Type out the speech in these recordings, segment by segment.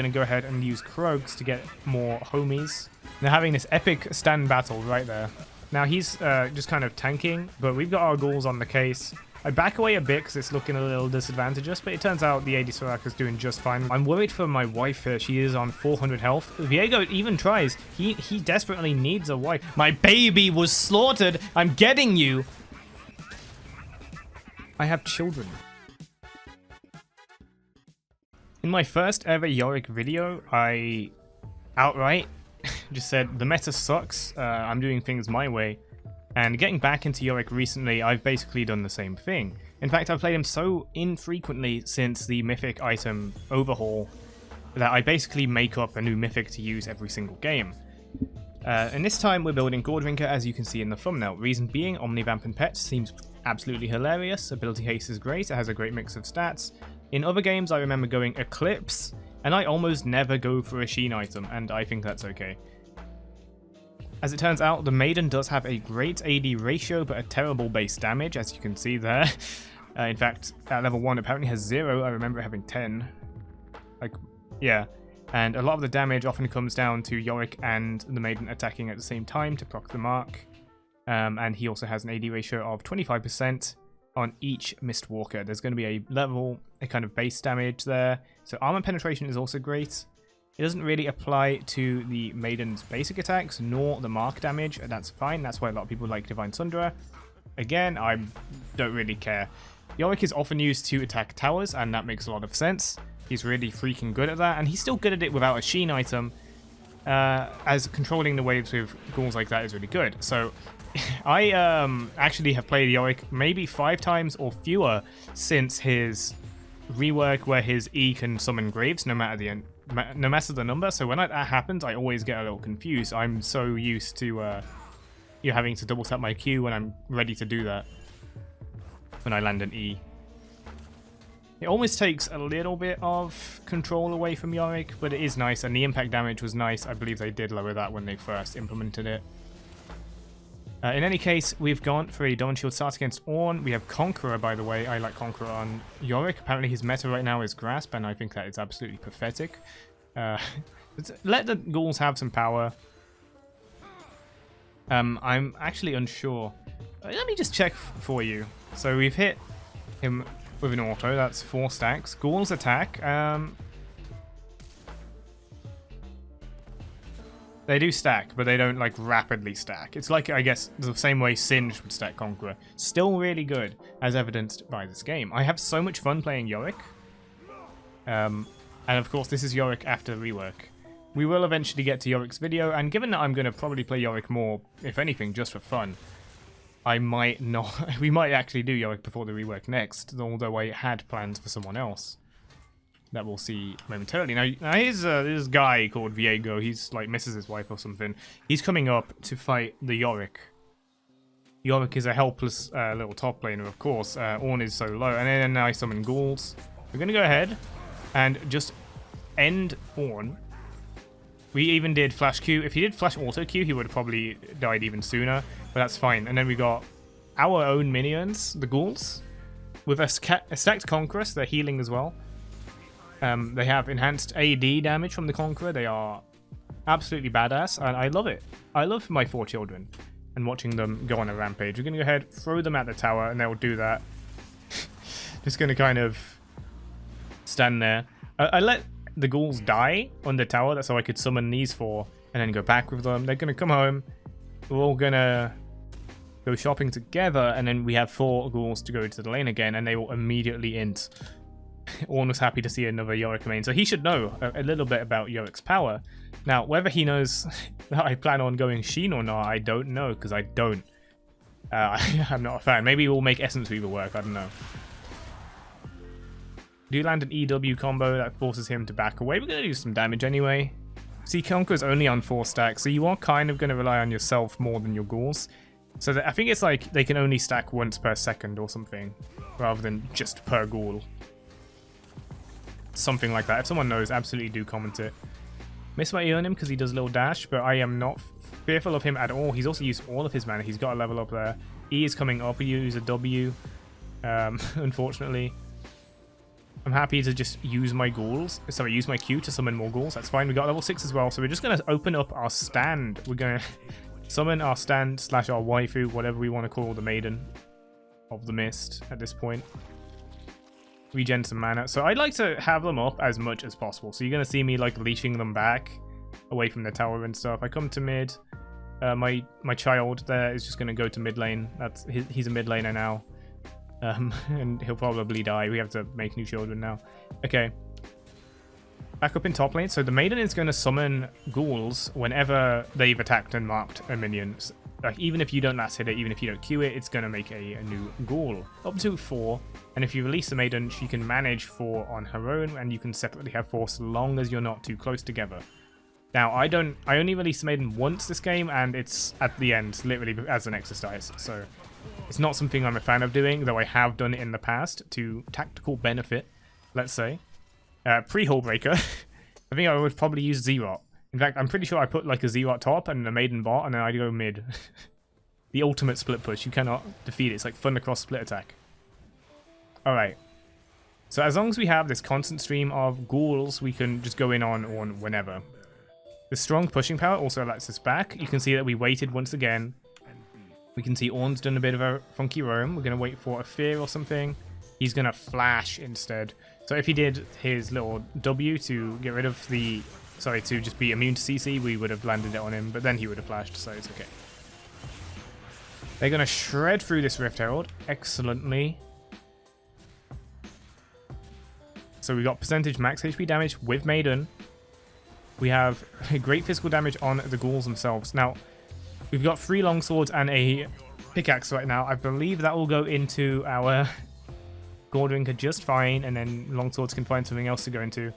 going to go ahead and use Krogs to get more homies. They're having this epic stand battle right there. Now he's just kind of tanking, but we've got our ghouls on the case. I back away a bit because it's looking a little disadvantageous, but it turns out the AD Soraka is doing just fine. I'm worried for my wife here. She is on 400 health. Viego even tries. He desperately needs a wife. My baby was slaughtered. I'm getting you. I have children. In my first ever Yorick video, I outright just said the meta sucks. I'm doing things my way. And getting back into Yorick recently, I've basically done the same thing. In fact, I've played him so infrequently since the mythic item overhaul that I basically make up a new mythic to use every single game. And this time we're building Goredrinker, as you can see in the thumbnail. Reason being, Omnivamp and Pet seems absolutely hilarious. Ability haste is great, it has a great mix of stats. In other games I remember going Eclipse, and I almost never go for a Sheen item, and I think that's okay. As it turns out, the Maiden does have a great AD ratio, but a terrible base damage, as you can see there. In fact, at level 1 apparently has 0, I remember it having 10. Like, yeah. And a lot of the damage often comes down to Yorick and the Maiden attacking at the same time to proc the mark. And he also has an AD ratio of 25% on each Mistwalker. There's going to be a kind of base damage there. So armor penetration is also great. It doesn't really apply to the Maiden's basic attacks, nor the mark damage, and that's fine. That's why a lot of people like Divine Sundra. Again, I don't really care. Yorick is often used to attack towers, and that makes a lot of sense. He's really freaking good at that, and he's still good at it without a Sheen item, as controlling the waves with ghouls like that is really good. So I actually have played Yorick maybe 5 times or fewer since his rework where his E can summon graves no matter the number. So when that happens, I always get a little confused. I'm so used to having to double tap my Q when I'm ready to do that when I land an E. It almost takes a little bit of control away from Yorick, but it is nice, and the impact damage was nice. I believe they did lower that when they first implemented it. In any case, we've gone for a Dawn Shield start against Ornn. We have Conqueror, by the way. I like Conqueror on Yorick. Apparently his meta right now is Grasp, and I think that is absolutely pathetic. Let the ghouls have some power. I'm actually unsure. Let me just check for you. So we've hit him with an auto. That's 4 stacks. Ghouls attack. They do stack, but they don't, like, rapidly stack. It's like, I guess, the same way Singe would stack Conqueror. Still really good, as evidenced by this game. I have so much fun playing Yorick. And, of course, this is Yorick after rework. We will eventually get to Yorick's video, and given that I'm going to probably play Yorick more, if anything, just for fun, I might not... we might actually do Yorick before the rework next, although I had plans for someone else that we'll see momentarily. Now here's this guy called Viego. He's like misses his wife or something. He's coming up to fight the Yorick. Yorick is a helpless little top laner, of course. Ornn is so low, and then I summon ghouls. We're gonna go ahead and just end Ornn. We even did flash Q. If he did flash auto Q, he would have probably died even sooner, but that's fine. And then we got our own minions, the ghouls, with a stacked Conqueror. They're healing as well. They have enhanced AD damage from the Conqueror. They are absolutely badass, and I love it. I love my 4 children and watching them go on a rampage. We're going to go ahead, throw them at the tower, and they'll do that. Just going to kind of stand there. I let the ghouls die on the tower. That's how I could summon these 4 and then go back with them. They're going to come home. We're all going to go shopping together, and then we have 4 ghouls to go to the lane again, and they will immediately int. Ornn was happy to see another Yorick main, so he should know a little bit about Yorick's power. Now, whether he knows that I plan on going Sheen or not, I don't know, because I don't. I'm not a fan. Maybe we'll make Essence Weaver work, I don't know. Do land an EW combo that forces him to back away. We're going to do some damage anyway. See, Conqueror's only on 4 stacks, so you are kind of going to rely on yourself more than your ghouls. So I think it's like they can only stack once per second or something, rather than just per ghoul. Something like that. If someone knows, absolutely do comment it. Miss my E on him because he does a little dash, but I am not fearful of him at all. He's also used all of his mana. He's got a level up there. E is coming up. He uses a W, unfortunately. I'm happy to just use my ghouls. Sorry, use my Q to summon more ghouls. That's fine. We got level 6 as well. So we're just going to open up our stand. We're going to summon our stand / our waifu, whatever we want to call the Maiden of the Mist at this point. Regen some mana. So I'd like to have them up as much as possible. So you're going to see me like leashing them back away from the tower and stuff. I come to mid. My child there is just going to go to mid lane. He's a mid laner now. And he'll probably die. We have to make new children now. Okay. Back up in top lane. So the Maiden is going to summon ghouls whenever they've attacked and marked a minion. Like, even if you don't last hit it, even if you don't Q it, it's going to make a new ghoul. Up to 4. And if you release the Maiden, she can manage 4 on her own, and you can separately have 4 so long as you're not too close together. Now, I only released the Maiden once this game, and it's at the end, literally as an exercise. So it's not something I'm a fan of doing, though I have done it in the past to tactical benefit, let's say. Pre-Hull Breaker, I think I would probably use Zerot. In fact, I'm pretty sure I put like a Zerot top and a Maiden bot, and then I'd go mid. The ultimate split push. You cannot defeat it. It's like Thunder Cross split attack. Alright. So as long as we have this constant stream of ghouls, we can just go in on Ornn whenever. The strong pushing power also lets us back. You can see that we waited once again. We can see Ornn's done a bit of a funky roam. We're going to wait for a fear or something. He's going to flash instead. So if he did his little W to get rid of the... Sorry, to just be immune to CC, we would have landed it on him, but then he would have flashed, so it's okay. They're going to shred through this Rift Herald excellently. So we got percentage max HP damage with Maiden. We have great physical damage on the ghouls themselves. Now, we've got 3 longswords and a pickaxe right now. I believe that will go into our Goredrinker just fine, and then longswords can find something else to go into.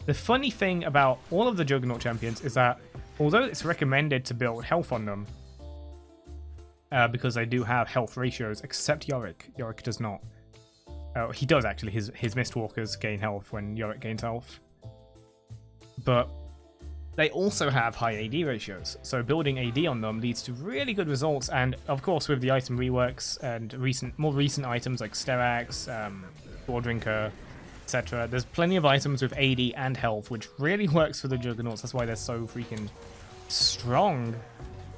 The funny thing about all of the Juggernaut champions is that although it's recommended to build health on them, because they do have health ratios, except Yorick. Yorick does not. He does actually. His Mistwalkers gain health when Yorick gains health. But they also have high AD ratios, so building AD on them leads to really good results. And of course, with the item reworks and more recent items like Sterax, Goredrinker, etc., there's plenty of items with AD and health, which really works for the Juggernauts. That's why they're so freaking strong,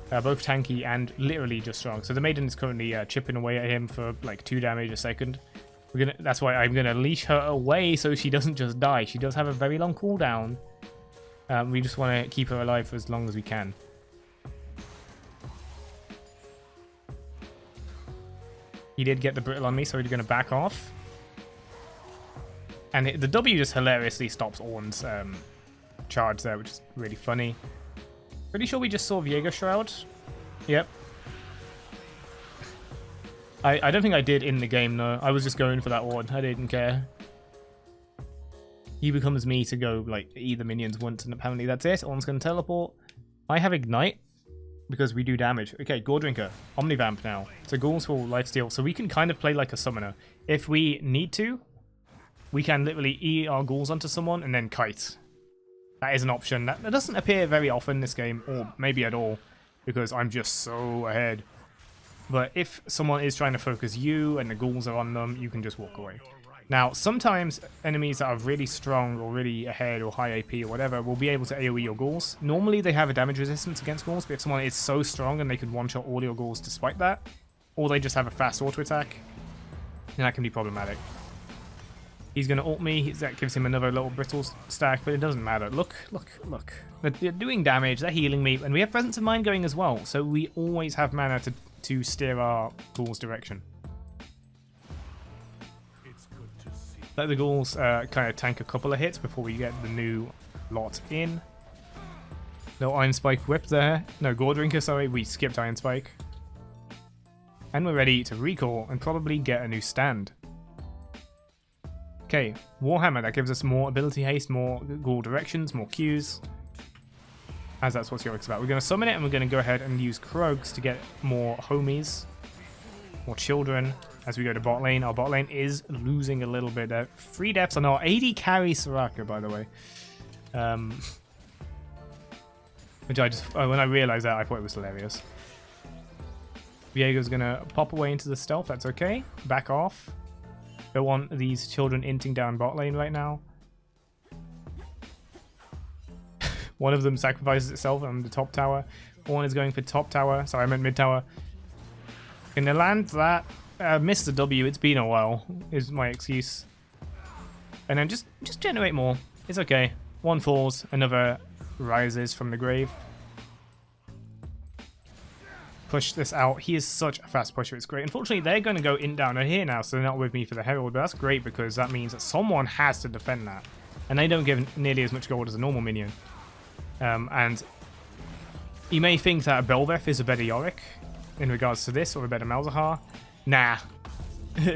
both tanky and literally just strong. So the Maiden is currently chipping away at him for like 2 damage a second. That's why I'm gonna leash her away so she doesn't just die. She does have a very long cooldown. We just want to keep her alive for as long as we can. He did get the brittle on me, so we're going to back off. And the W just hilariously stops Ornn's charge there, which is really funny. Pretty sure we just saw Viego Shroud. Yep. I don't think I did in the game, though. I was just going for that Ornn. I didn't care. He becomes me to go, like, either minions once, and apparently that's it. Ornn's going to teleport. I have Ignite, because we do damage. Okay, Goredrinker. Omnivamp now. So ghouls will lifesteal. So we can kind of play like a summoner. If we need to, we can literally eat our ghouls onto someone and then kite. That is an option. That doesn't appear very often in this game, or maybe at all, because I'm just so ahead. But if someone is trying to focus you and the ghouls are on them, you can just walk away. Now, sometimes enemies that are really strong or really ahead or high AP or whatever will be able to AoE your ghouls. Normally, they have a damage resistance against ghouls, but if someone is so strong and they can one-shot all your ghouls despite that, or they just have a fast auto attack, then that can be problematic. He's going to ult me. That gives him another little brittle stack, but it doesn't matter. Look. They're doing damage. They're healing me, and we have Presence of Mind going as well, so we always have mana to steer our ghouls' direction. Let the ghouls kind of tank a couple of hits before we get the new lot in. No Iron Spike whip there. No Goredrinker, sorry. We skipped Iron Spike. And we're ready to recall and probably get a new stand. Okay, Warhammer. That gives us more ability haste, more ghoul directions, more Qs. As that's what Yorick's about. We're going to summon it and we're going to go ahead and use Krogs to get more homies. More children. As we go to bot lane, our bot lane is losing a little bit. 3 deaths on our 80 carry Soraka, by the way. Which I just, when I realized that, I thought it was hilarious. Viego's gonna pop away into the stealth. That's okay. Back off. Don't want these children inting down bot lane right now. One of them sacrifices itself on the top tower. Ornn is going for top tower. Sorry, I meant mid tower. Can they land that? Missed the W. It's been a while, is my excuse. And then just generate more. It's okay. One falls, another rises from the grave. Push this out. He is such a fast pusher. It's great. Unfortunately, they're going to go in down here now, so they're not with me for the Herald. But that's great because that means that someone has to defend that. And they don't give nearly as much gold as a normal minion. And you may think that a Belveth is a better Yorick in regards to this, or a better Malzahar. Nah.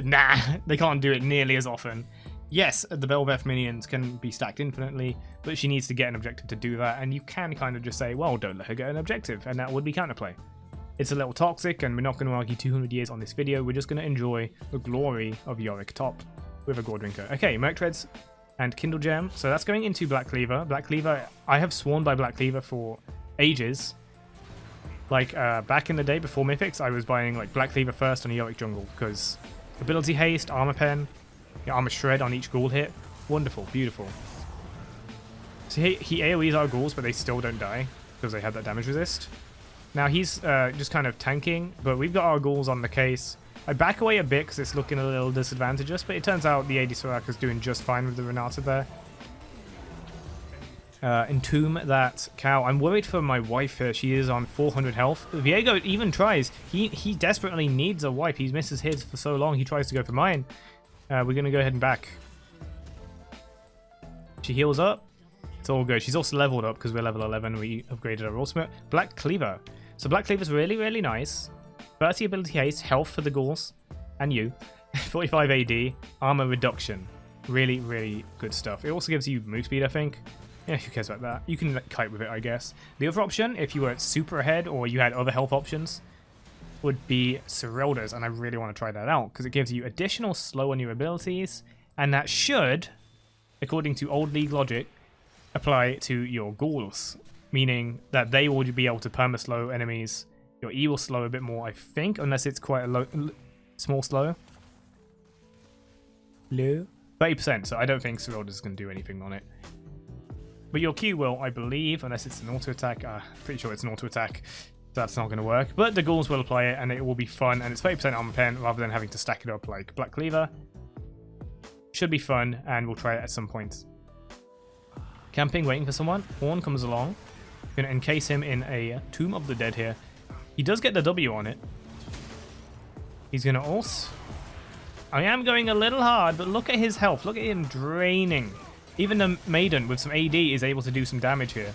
Nah. They can't do it nearly as often. Yes, the Belveth minions can be stacked infinitely, but she needs to get an objective to do that, and you can kind of just say, well, don't let her get an objective, and that would be counterplay. It's a little toxic, and we're not going to argue 200 years on this video. We're just going to enjoy the glory of Yorick top with a Goredrinker. Okay, Merc Treads and Kindle Gem. So that's going into Black Cleaver. Black Cleaver, I have sworn by Black Cleaver for ages. Like, back in the day before Mythics, I was buying like Black Cleaver first on a Yorick jungle, because ability haste, armor pen, armor shred on each ghoul hit. Wonderful, beautiful. So he AoEs our ghouls, but they still don't die, because they have that damage resist. Now he's just kind of tanking, but we've got our ghouls on the case. I back away a bit because it's looking a little disadvantageous, but it turns out the AD Soraka's doing just fine with the Renata there. Entomb that cow. I'm worried for my wife here. She is on 400 health. Viego even tries. He desperately needs a wipe. He misses his for so long. He tries to go for mine. We're going to go ahead and back. She heals up. It's all good. She's also leveled up because we're level 11. We upgraded our ultimate. Black Cleaver. So Black Cleaver's really, really nice. 30 ability haste, health for the ghouls, and you. 45 AD, armor reduction. Really, really good stuff. It also gives you move speed, I think. Yeah, who cares about that? You can kite with it, I guess. The other option, if you were super ahead or you had other health options, would be Serelda's, and I really want to try that out because it gives you additional slow on your abilities, and that should, according to old League logic, apply to your ghouls, meaning that they will be able to perma-slow enemies. Your E will slow a bit more, I think, unless it's quite a small slow. Low? 30%, so I don't think Serelda's going to do anything on it. But your Q will, I believe, unless it's an auto-attack. Pretty sure it's an auto-attack, so that's not going to work. But the ghouls will apply it, and it will be fun, and it's 30% armor pen, rather than having to stack it up like Black Cleaver. Should be fun, and we'll try it at some point. Camping, waiting for someone. Ornn comes along. Going to encase him in a Tomb of the Dead here. He does get the W on it. He's going to ult. I am going a little hard, but look at his health. Look at him draining. Even the Maiden with some AD is able to do some damage here.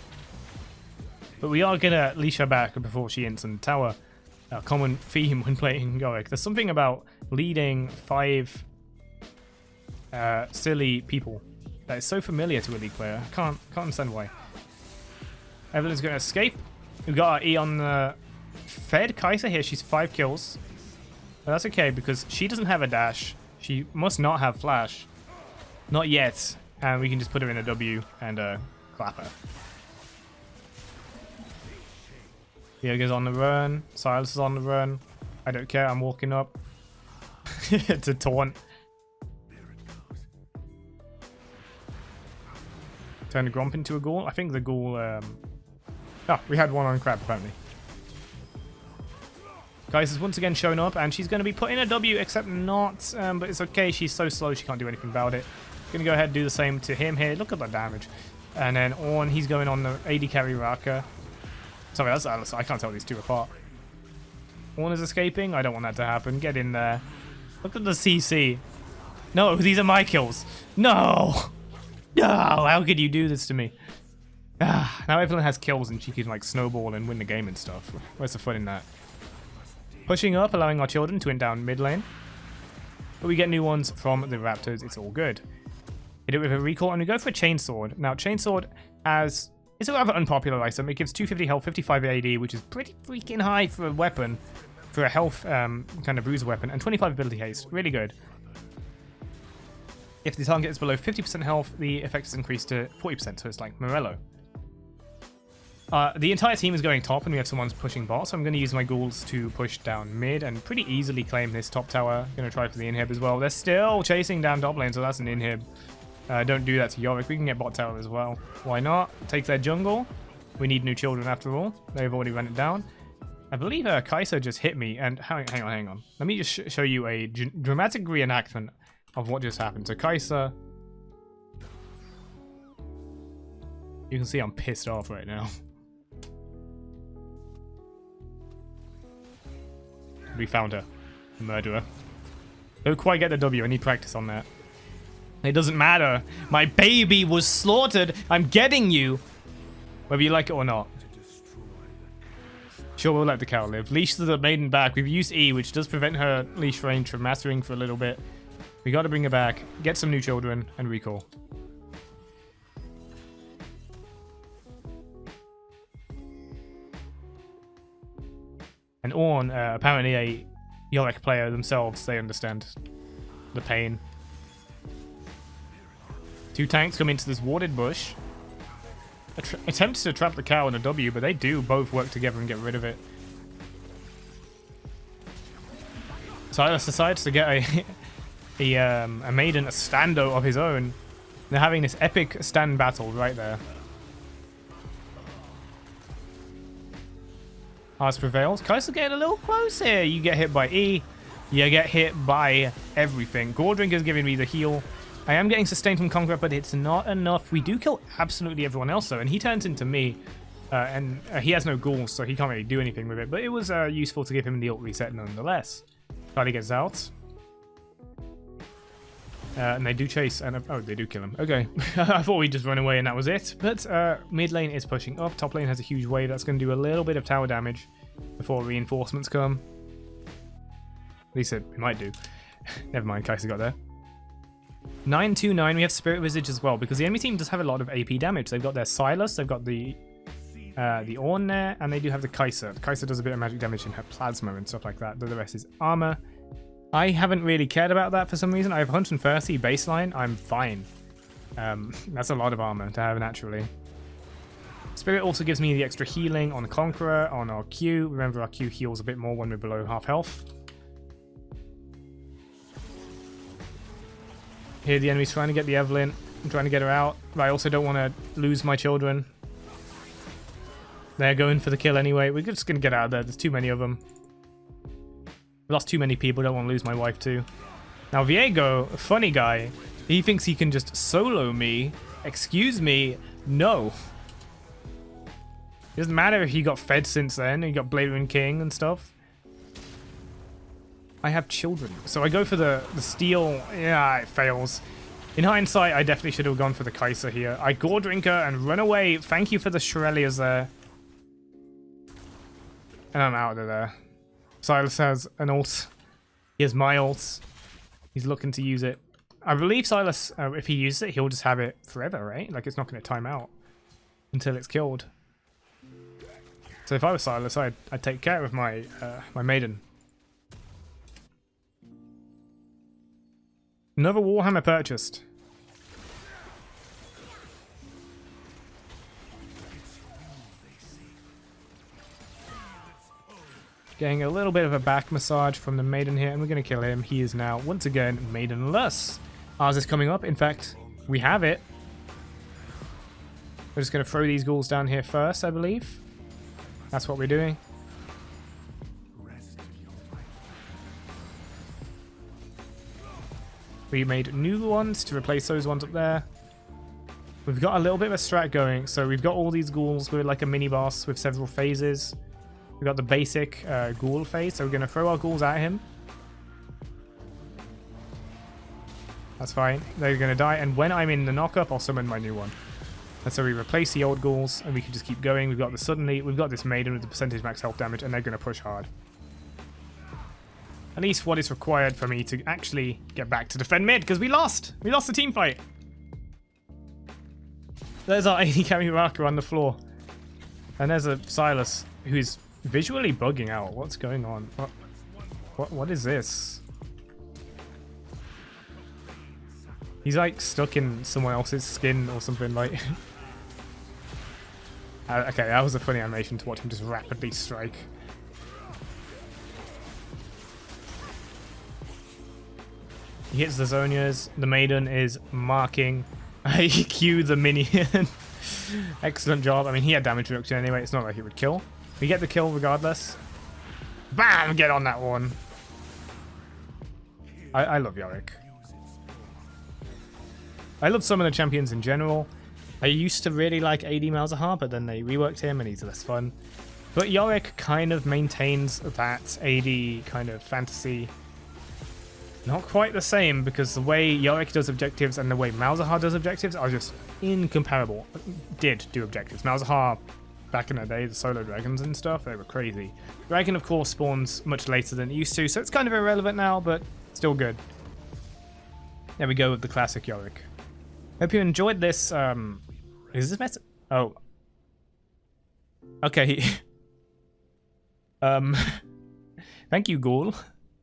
But we are going to leash her back before she ints in the tower. A common theme when playing Yorick. There's something about leading 5 silly people that is so familiar to a League player. I can't understand why. Evelyn's going to escape. We've got our E on the Fed Kai'Sa here. She's 5 kills. But that's okay because she doesn't have a dash. She must not have flash. Not yet. And we can just put her in a W and clap her. Diego's on the run. Silas is on the run. I don't care. I'm walking up to taunt. Turn the Gromp into a ghoul. I think the ghoul... Oh, we had one on Crab, apparently. Guys has once again shown up, and she's going to be put in a W, except not. But it's okay. She's so slow, she can't do anything about it. Going to go ahead and do the same to him here. Look at that damage. And then Ornn, he's going on the AD carry Raka. Sorry, that's Alice. I can't tell these two apart. Ornn is escaping. I don't want that to happen. Get in there. Look at the CC. No, these are my kills. No! No, how could you do this to me? Now Evelyn has kills and she can like snowball and win the game and stuff. Where's the fun in that? Pushing up, allowing our children to win down mid lane. But we get new ones from the Raptors. It's all good. Hit it with a recall and we go for a Chainsword. Now Chainsword is a rather unpopular item. It gives 250 health, 55 AD, which is pretty freaking high for a weapon. For a health kind of bruiser weapon. And 25 ability haste. Really good. If the target is below 50% health, the effect is increased to 40%. So it's like Morello. The entire team is going top, and we have someone's pushing bot, so I'm going to use my ghouls to push down mid and pretty easily claim this top tower. Going to try for the inhib as well. They're still chasing down top lane, so that's an inhib. Don't do that to Yorick. We can get bot tower as well. Why not? Take their jungle. We need new children after all. They've already run it down. I believe Kai'Sa just hit me, and hang on. Let me just show you a dramatic reenactment of what just happened. So Kai'Sa... You can see I'm pissed off right now. We found her. The murderer. Don't quite get the W. I need practice on that. It doesn't matter. My baby was slaughtered. I'm getting you. Whether you like it or not. Sure, we'll let the cow live. Leash the Maiden back. We've used E, which does prevent her leash range from mastering for a little bit. We got to bring her back, get some new children, and recall. And Ornn, apparently a Yorick player themselves, they understand the pain. Two tanks come into this warded bush. Attempts to trap the cow in a W, but they do both work together and get rid of it. Silas decides to get a Maiden, a stando of his own. They're having this epic stand battle right there. Ours prevails. Kai'Sa getting a little close here. You get hit by E. You get hit by everything. Goredrinker is giving me the heal. I am getting sustained from Conqueror, but it's not enough. We do kill absolutely everyone else, though, and he turns into me. And he has no ghouls, so he can't really do anything with it. But it was useful to give him the ult reset nonetheless. Try to get out. And they do chase, and oh, they do kill him. Okay, I thought we'd just run away and that was it. But mid lane is pushing up. Top lane has a huge wave that's going to do a little bit of tower damage before reinforcements come. At least it might do. Never mind, Kai'Sa got there. 929, we have Spirit Visage as well, because the enemy team does have a lot of AP damage. They've got their Silas, they've got the Ornn there, and they do have the Kai'Sa. Kai'Sa does a bit of magic damage in her plasma and stuff like that, but the rest is armor. I haven't really cared about that for some reason. I have 130 baseline, I'm fine. That's a lot of armor to have naturally. Spirit also gives me the extra healing on the Conqueror, on our Q. Remember, our Q heals a bit more when we're below half health. Here the enemy's trying to get the Evelyn. I'm trying to get her out, but I also don't want to lose my children. They're going for the kill anyway. We're just going to get out of there. There's too many of them. We lost too many people. Don't want to lose my wife too. Now Viego, a funny guy, he thinks he can just solo me. Excuse me, no. It doesn't matter if he got fed since then. He got Blade Rune King and stuff. I have children. So I go for the steal. Yeah, it fails. In hindsight, I definitely should have gone for the Kai'Sa here. I Goredrinker and run away. Thank you for the Shurelias there. And I'm out of there. Silas has an ult. He has my ult. He's looking to use it. I believe Silas, if he uses it, he'll just have it forever, right? Like, it's not going to time out until it's killed. So if I was Silas, I'd take care of my my Maiden. Another Warhammer purchased. Getting a little bit of a back massage from the Maiden here, and we're going to kill him. He is now, once again, Maidenless. Ours is coming up. In fact, we have it. We're just going to throw these ghouls down here first, I believe. That's what we're doing. We made new ones to replace those ones up there. We've got a little bit of a strat going. So we've got all these ghouls. We're like a mini boss with several phases. We've got the basic ghoul phase. So we're going to throw our ghouls at him. That's fine. They're going to die. And when I'm in the knockup, I'll summon my new one. And so we replace the old ghouls and we can just keep going. We've got the suddenly, we've got this Maiden with the percentage max health damage, and they're going to push hard. At least what is required for me to actually get back to defend mid, because we lost! We lost the team fight! There's our AD carry marker on the floor. And there's a Silas who's visually bugging out. What's going on? What is this? He's like stuck in someone else's skin or something like. Okay, that was a funny animation to watch him just rapidly strike. He hits the Zonias. The Maiden is marking. He cued the minion. Excellent job. I mean, he had damage reduction anyway. It's not like he would kill. We get the kill regardless. Bam! Get on that one. I love Yorick. I love some of the champions in general. I used to really like AD Malzahar, but then they reworked him and he's less fun. But Yorick kind of maintains that AD kind of fantasy. Not quite the same, because the way Yorick does objectives and the way Malzahar does objectives are just incomparable. Did do objectives. Malzahar, back in the day, the solo dragons and stuff, they were crazy. Dragon, of course, spawns much later than it used to, so it's kind of irrelevant now, but still good. There we go with the classic Yorick. Hope you enjoyed this. Is this meta? Oh. Okay. Thank you, Ghoul.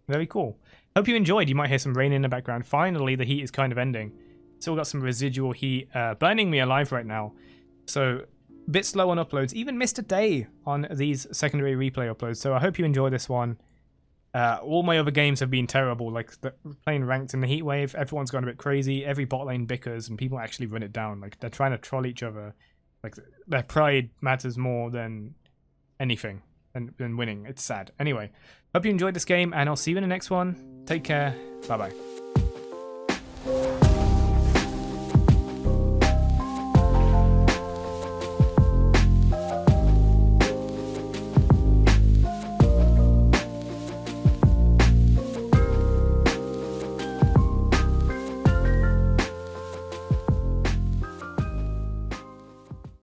Very cool. Hope you enjoyed. You might hear some rain in the background. Finally, the heat is kind of ending. Still got some residual heat burning me alive right now. So, a bit slow on uploads. Even missed a day on these secondary replay uploads. So I hope you enjoy this one. All my other games have been terrible. Like, playing ranked in the heat wave, everyone's gone a bit crazy. Every bot lane bickers and people actually run it down. Like, they're trying to troll each other. Like, their pride matters more than anything. Than winning. It's sad. Anyway, hope you enjoyed this game, and I'll see you in the next one. Take care. Bye-bye.